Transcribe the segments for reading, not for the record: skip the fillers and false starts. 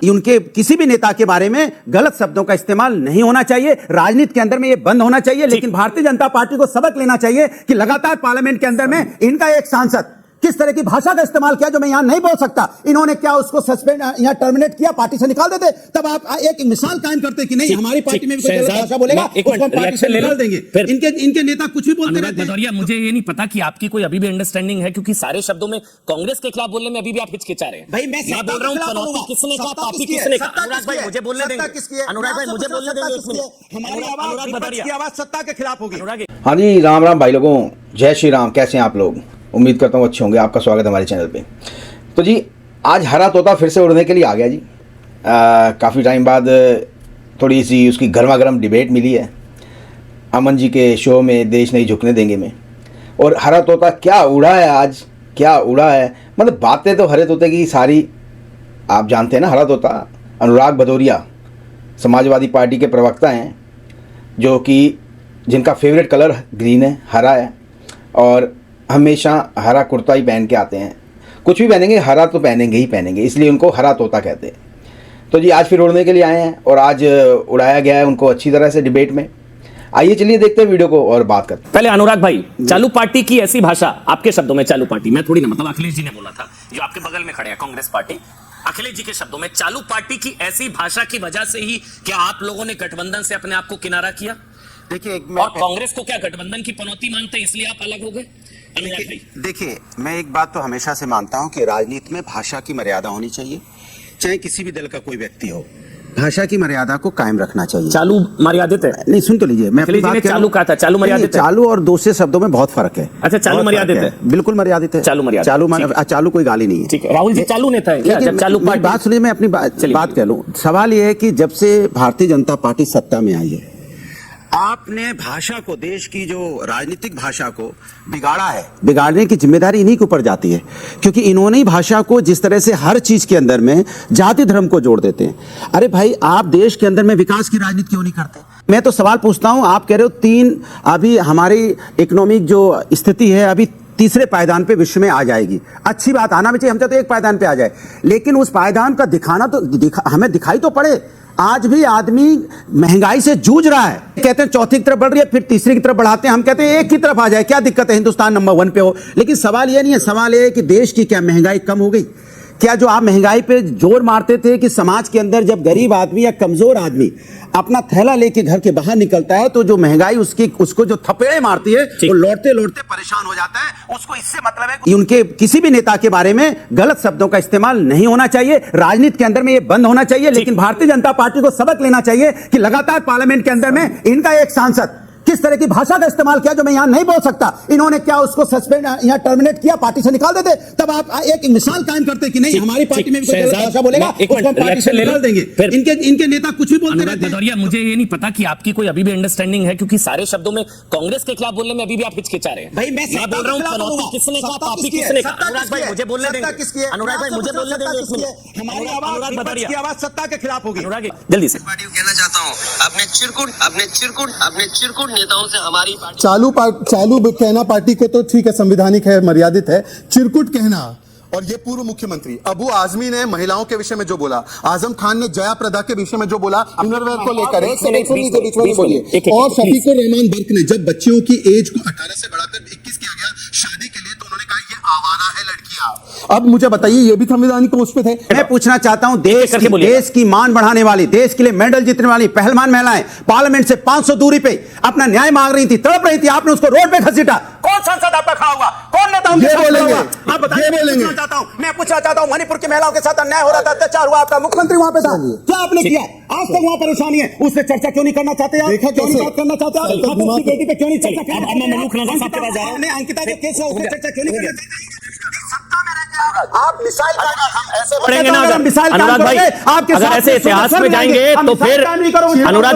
उनके किसी भी नेता के बारे में गलत शब्दों का इस्तेमाल नहीं होना चाहिए। राजनीति के अंदर में ये बंद होना चाहिए। लेकिन भारतीय जनता पार्टी को सबक लेना चाहिए कि लगातार पार्लियामेंट के अंदर में इनका एक सांसद किस तरह की भाषा का इस्तेमाल किया जो मैं यहां नहीं बोल सकता। इन्होंने क्या उसको सस्पेंड या टर्मिनेट किया, पार्टी से निकाल देते, तब आप एक मिसाल कायम करते कि नहीं हमारी पार्टी में भी कोई गलत भाषा बोलेगा उसको हम पार्टी से निकाल देंगे। इनके नेता कुछ भी बोलते रहते हैं। भदौरिया, मुझे ये नहीं पता कि आपकी कोई अभी भी अंडरस्टैंडिंग है, क्योंकि सारे शब्दों में कांग्रेस के खिलाफ बोलने में अभी भी आप हिचकिचा रहे हैं। भाई मैं बोल रहा हूं पनौती किसने कहा, पार्टी किसने कहा? अनुराग भाई मुझे बोलने देंगे, अनुराग भाई मुझे बोलने देंगे। हमारी आवाज विपक्ष की आवाज सत्ता के खिलाफ होगी। हाँ जी, राम राम भाई लोगों, जय श्री राम। कैसे हैं आप लोग? उम्मीद करता हूँ अच्छे होंगे। आपका स्वागत है हमारे चैनल पे। तो जी, आज हरा तोता फिर से उड़ने के लिए आ गया जी। काफ़ी टाइम बाद थोड़ी सी उसकी गर्मा गर्म डिबेट मिली है अमन जी के शो में, देश नहीं झुकने देंगे में। और हरा तोता क्या उड़ा है आज, क्या उड़ा है। मतलब बातें तो हरे तोते की सारी आप जानते हैं ना। हरा तोता अनुराग भदौरिया समाजवादी पार्टी के प्रवक्ता हैं, जो कि जिनका फेवरेट कलर ग्रीन है, हरा है, और हमेशा हरा कुर्ता ही पहन के आते हैं। कुछ भी पहनेंगे हरा तो पहनेंगे ही पहनेंगे, इसलिए उनको हरा तोता कहते हैं। तो जी आज फिर उड़ने के लिए आए हैं और आज उड़ाया गया है उनको अच्छी तरह से डिबेट में। आइए चलिए देखते हैं वीडियो को और बात करते हैं। पहले अनुराग भाई, चालू पार्टी की ऐसी भाषा, आपके शब्दों में चालू पार्टी, मैं थोड़ी ना, मतलब अखिलेश जी ने बोला था, जो आपके बगल में खड़े हैं कांग्रेस पार्टी, अखिलेश जी के शब्दों में चालू पार्टी की ऐसी भाषा की वजह से ही क्या आप लोगों ने गठबंधन से अपने आप को किनारा किया? देखिए, और कांग्रेस को क्या गठबंधन की पनौती मानते हैं इसलिए आप अलग हो गए? देखिए, मैं एक बात तो हमेशा से मानता हूं कि राजनीति में भाषा की मर्यादा होनी चाहिए, चाहे किसी भी दल का कोई व्यक्ति हो। भाषा की मर्यादा को कायम रखना चाहिए। चालू मर्यादित है? नहीं, सुन तो लीजिए, मैं अपनी बात चालू कहा था, चालू मर्यादित है। चालू और दूसरे शब्दों में बहुत फर्क है। अच्छा, चालू मर्यादित है? बिल्कुल मर्यादित है। चालू कोई गाली नहीं है। ठीक है, राहुल जी चालू नेता है क्या? जब चालू पार्टी, बात सुनिए, मैं अपनी बात कह लूं। सवाल यह है कि जब से भारतीय जनता पार्टी सत्ता में आई है, आपने भाषा को, देश की जो राजनीतिक भाषा को बिगाड़ा है। बिगाड़ने की जिम्मेदारी इन्हीं के ऊपर जाती है, क्योंकि इन्होंने ही भाषा को जिस तरह से हर चीज के अंदर में जाति धर्म को जोड़ देते हैं। अरे भाई, आप देश के अंदर में विकास की राजनीति क्यों नहीं करते? मैं तो सवाल पूछता हूं, आप कह रहे हो अभी हमारी इकोनॉमिक जो स्थिति है अभी तीसरे पायदान पे विश्व में आ जाएगी। अच्छी बात, आना भी चाहिए, हम चाहते तो एक पायदान पे आ जाए, लेकिन उस पायदान का दिखाना तो हमें दिखाई तो पड़े। आज भी आदमी महंगाई से जूझ रहा है। कहते हैं चौथी की तरफ बढ़ रही है, फिर तीसरी की तरफ बढ़ाते हैं। हम कहते हैं एक की तरफ आ जाए, क्या दिक्कत है, हिंदुस्तान नंबर 1 पे हो। लेकिन सवाल ये नहीं है, सवाल ये है कि देश की क्या महंगाई कम हो गई? क्या जो आप महंगाई पे जोर मारते थे कि समाज के अंदर जब गरीब आदमी या कमजोर आदमी अपना थैला लेके घर के बाहर निकलता है तो जो महंगाई उसको जो थपेड़े मारती है वो लौटते लौटते परेशान हो जाता है। उसको इससे मतलब है कि उनके किसी भी नेता के बारे में गलत शब्दों का इस्तेमाल नहीं होना चाहिए। राजनीति के अंदर में ये बंद होना चाहिए। लेकिन भारतीय जनता पार्टी को सबक लेना चाहिए कि लगातार पार्लियामेंट के अंदर में इनका एक सांसद किस तरह की भाषा का इस्तेमाल किया जो मैं यहां नहीं बोल सकता। इन्होंने क्या उसको सस्पेंड या टर्मिनेट किया, पार्टी से निकाल देते, तब आप एक मिसाल कायम करते कि नहीं हमारी पार्टी में भी कोई गलत भाषा बोलेगा उसको हम पार्टी से निकाल देंगे। इनके नेता कुछ भी बोलते रहते हैं। भदौरिया, मुझे ये नहीं पता कि आपकी कोई अभी भी अंडरस्टैंडिंग है, क्योंकि सारे शब्दों में कांग्रेस के खिलाफ बोलने में अभी भी आप हिचकिचा रहे हैं। भाई मैं बोल रहा हूं पनौती किसने कहा, पार्टी किसने कहा? अनुराग भाई मुझे बोलने देंगे, अनुराग भाई मुझे बोलने देंगे। हमारी आवाज विपक्ष की आवाज सत्ता के खिलाफ होगी। अनुराग जल्दी से कहना चाहता हूँ, अपने चिरकुट नेताओं से हमारी चालू कहना पार्टी को तो ठीक है, संविधानिक है, मर्यादित है। चिरकुट कहना, और ये पूर्व मुख्यमंत्री अबू आजमी ने महिलाओं के विषय में जो बोला, आजम खान ने जया प्रदा के विषय में जो बोला, इनरवेयर को लेकर और शफीकुर रहमान बर्क ने जब बच्चियों की एज को 18 से बढ़ाकर 21 किया गया शादी के लिए, तो उन्होंने कहा ये आवारा है लड़कियां। अब मुझे बताइए, ये भी संविधानिक पोस्ट पे थे। मैं पूछना चाहता हूं, देश की मान बढ़ाने वाली, देश के लिए मेडल जीतने वाली पहलवान महिलाएं पार्लियामेंट से 500 दूरी पे अपना न्याय मांग रही थी, तड़प रही थी, आपने उसको रोड पे घसीटा। कौन सांसद आपका खड़ा हुआ? कौन नेता उनके साथ खड़ा हुआ? आप बताइए। मैं पूछना चाहता हूं, मणिपुर की महिलाओं के साथ अन्याय हो रहा था, अत्याचार हुआ, आपका मुख्यमंत्री वहां पे था, क्या आपने किया? आज तक वहां परेशानी है, उससे चर्चा क्यों नहीं करना चाहते? क्यों नहीं बात करना चाहते? बेटी पे क्यों नहीं चर्चा? अंकिता के केस है, उससे चर्चा क्यों नहीं करना चाहते? आप मिसाइल पढ़ेंगे ना अनुराग भाई, अगर ऐसे इतिहास में जाएंगे तो फिर अनुराग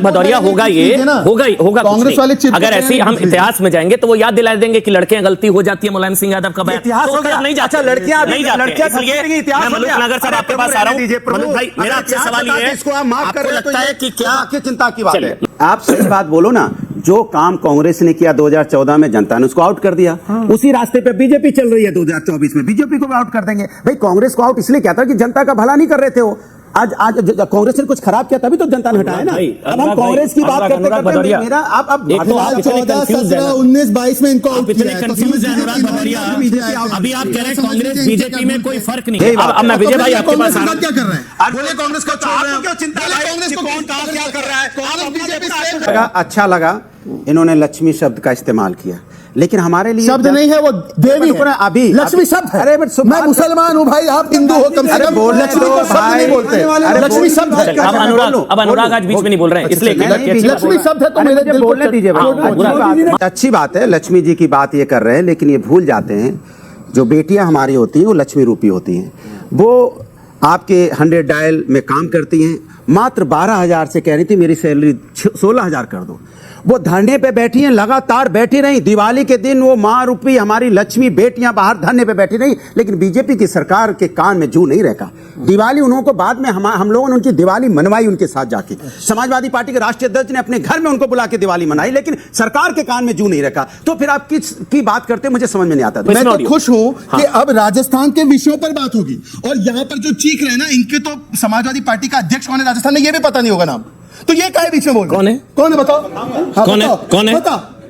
भदौरिया होगा, ये होगा कांग्रेस वाले। अगर ऐसे हम इतिहास में जाएंगे तो वो याद दिला देंगे कि लड़कियां गलती हो जाती है, मुलायम सिंह यादव का बयान नहीं जाता, लड़कियां नहीं जाती। मैं मलूक नगर साहब आपके पास आ रहा हूं। मलूक भाई, मेरा आपसे सवाल ये है, इसको आप माफ कर रहे लगता है कि क्या चिंता की बात है? आप सही बात बोलो ना। जो काम कांग्रेस ने किया 2014 में, जनता ने उसको आउट कर दिया। उसी रास्ते पे बीजेपी चल रही है 2024 में, बीजेपी को भी आउट कर देंगे। भाई कांग्रेस को आउट इसलिए क्या था कि जनता का भला नहीं कर रहे थे वो। आज कांग्रेस ने कुछ खराब किया तभी तो जनता ने हटाया ना। अब हम कांग्रेस की बात करते करते मेरा आप 14, 17, 19, 22 में इनको आउट किया है। अभी आप कह रहे हैं कांग्रेस बीजेपी में कोई फर्क नहीं यही है। बात अब मैं विजय भाई आपके पास आ रहा हूं। क्या कर रहे हैं? बोले कांग्रेस को छोड़ रहे हैं। क्यों चिंता है? कांग्रेस को कौन कहां क्या कर रहा है? कांग्रेस बीजेपी से अच्छा लगा इन्होंने लक्ष्मी शब्द का इस्तेमाल किया, लेकिन हमारे लिए शब्द नहीं है वो देवी है। अभी लक्ष्मी शब्द है। अरे मैं मुसलमान हूं भाई, आप हिंदू हो, कम से अरे कम बोलने लक्ष्मी दो को शब्द भाई। नहीं बोलते। अरे लक्ष्मी शब्द है। अब अनुराग आज बीच में नहीं बोल रहे हैं, इसलिए लक्ष्मी शब्द है तो मेरे दिल को बोलने दीजिए भाई। अच्छी बात है, लक्ष्मी जी की बात ये कर रहे हैं, लेकिन ये भूल जाते हैं जो बेटियां हमारी होती हैं वो लक्ष्मी रूपी होती हैं। वो आपके 100 डायल में काम करती हैं, मात्र 12,000 से कह रही थी मेरी सैलरी 16,000 कर दो। वो धरने पे बैठी हैं, लगातार बैठी रही। दिवाली के दिन वो माँ रूपी हमारी लक्ष्मी बेटियां बाहर धरने पे बैठी रही, लेकिन बीजेपी की सरकार के कान में जू नहीं रखा। दिवाली उन्होंने को बाद में हम लोगों ने उनकी दिवाली मनवाई उनके साथ जाके। समाजवादी पार्टी के राष्ट्रीय अध्यक्ष ने अपने घर में उनको बुला के दिवाली मनाई, लेकिन सरकार के कान में जू नहीं रखा। तो फिर आप किसकी बात करते हैं मुझे समझ में नहीं आता। मैं तो खुश हूं कि अब राजस्थान के विषयों पर बात होगी, और यहाँ पर जो चीख रहे हैं ना, इनके तो समाजवादी पार्टी का अध्यक्ष कौन है राजस्थान में ये भी पता नहीं होगा नाम। तो ये काहे बीच में बोल रहे कौन है? कौन है बताओ? कौन है? कौन है?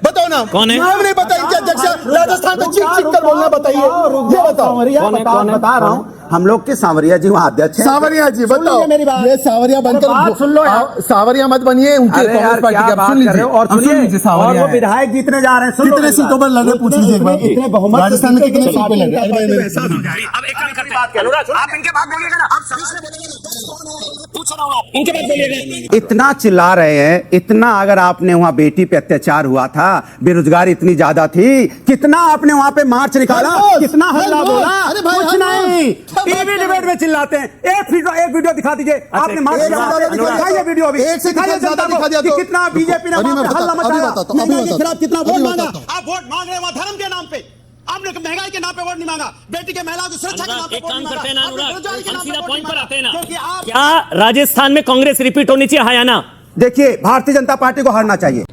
बताओ नाम। कौन है? नाम नहीं पता इनके अध्यक्ष राजस्थान में चीख चीख कर बोलना, बताइए ये बताओ। बता रहा हूँ, हम लोग के सांवरिया जी वहाँ अध्यक्ष हैं। सावरिया जी बताओ, मेरी बात। ये सावरिया बनकर सुन लो यार। सावरिया मत बनिए, उनके अरे यार, कांग्रेस पार्टी क्या के। बात सुन कर रहे हो? और लीजिए सुनिए, और वो विधायक जीतने जा रहे हैं। कितने सीटों पर लड़ रहे पूछ लीजिए एक बार। इतने बहुमत राजस्थान में कितने सीट पे लड़ रहे? अब एक काम करते हैं अनुराग, आप इनके बाद बोलिएगा ना, आप सभी से बोलेंगे ना, पूछ रहा हूं आप इनके बाद बोलिएगा। इतना चिल्ला रहे हैं, इतना अगर आपने वहां बेटी पे अत्याचार हुआ था, बेरोजगारी इतनी ज्यादा थी, कितना आपने वहां पे मार्च निकाला, कितना हल्ला बोला? अरे भाई, कुछ नहीं, टीवी डिबेट में चिल्लाते हैं। एक वीडियो दिखा दीजिए आपने मार्च दिखाइए वीडियो अभी, एक से दिखाइए जनता को कि कितना बीजेपी ने वहां पे हल्ला मचाया, महंगाई के खिलाफ कितना वोट मांगा। आप वोट मांग रहे हैं वहां धर्म के नाम पे, आपने महंगाई के नाम पे वोट नहीं मांगा, बेटी के महिलाओं की सुरक्षा के नाम पे एक वोट काम नहीं करते हैं ना मांगा, अनुराग, बेरोजगारी के नाम हम पे सीधा वोट पॉइंट नहीं पर आते हैं मांगा। ना। क्योंकि आप क्या राजस्थान में कांग्रेस रिपीट होनी चाहिए, हाँ या ना? देखिए, भारतीय जनता पार्टी को हारना चाहिए।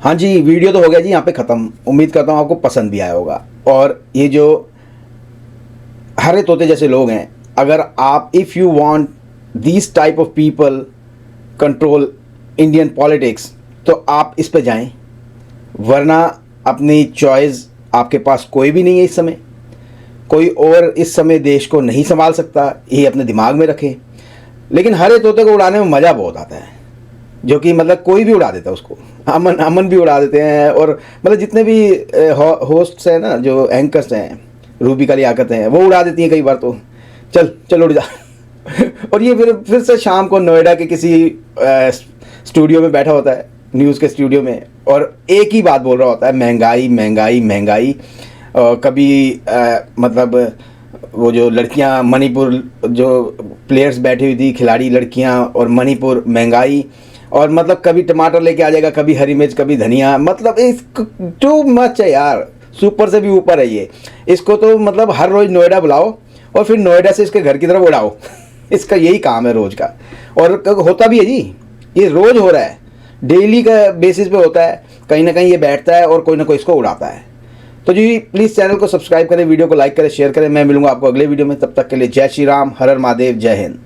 हाँ जी, वीडियो तो हो गया जी यहाँ पे ख़त्म। उम्मीद करता हूँ आपको पसंद भी आया होगा। और ये जो हरे तोते जैसे लोग हैं, अगर आप if you want this type of people control Indian politics, तो आप इस पे जाएं, वरना अपनी चॉइस आपके पास कोई भी नहीं है इस समय। कोई और इस समय देश को नहीं संभाल सकता, ये अपने दिमाग में रखें। लेकिन हरे तोते को उड़ाने में मज़ा बहुत आता है, जो कि मतलब कोई भी उड़ा देता है उसको। अमन भी उड़ा देते हैं, और मतलब जितने भी होस्ट्स हैं ना, जो एंकर्स हैं, रूबी का लियाकत हैं, वो उड़ा देती हैं कई बार। तो चल उड़ जा और ये फिर से शाम को नोएडा के किसी स्टूडियो में बैठा होता है, न्यूज़ के स्टूडियो में, और एक ही बात बोल रहा होता है, महंगाई महंगाई महंगाई। कभी मतलब वो जो लड़कियां मणिपुर, जो प्लेयर्स बैठी हुई थी, खिलाड़ी लड़कियां, और मणिपुर महंगाई, और मतलब कभी टमाटर लेके आ जाएगा, कभी हरी मिर्च, कभी धनिया। मतलब टू मच है यार, सुपर से भी ऊपर है ये। इसको तो मतलब हर रोज़ नोएडा बुलाओ और फिर नोएडा से इसके घर की तरफ उड़ाओ। इसका यही काम है रोज़ का, और होता भी है जी, ये रोज़ हो रहा है, डेली का बेसिस पे होता है। कहीं ना कहीं ये बैठता है और कोई ना कोई इसको उड़ाता है। तो जी प्लीज़ चैनल को सब्सक्राइब करें, वीडियो को लाइक करें, शेयर करें। मैं मिलूंगा आपको अगले वीडियो में, तब तक के लिए जय श्री राम, हर हर महादेव, जय हिंद।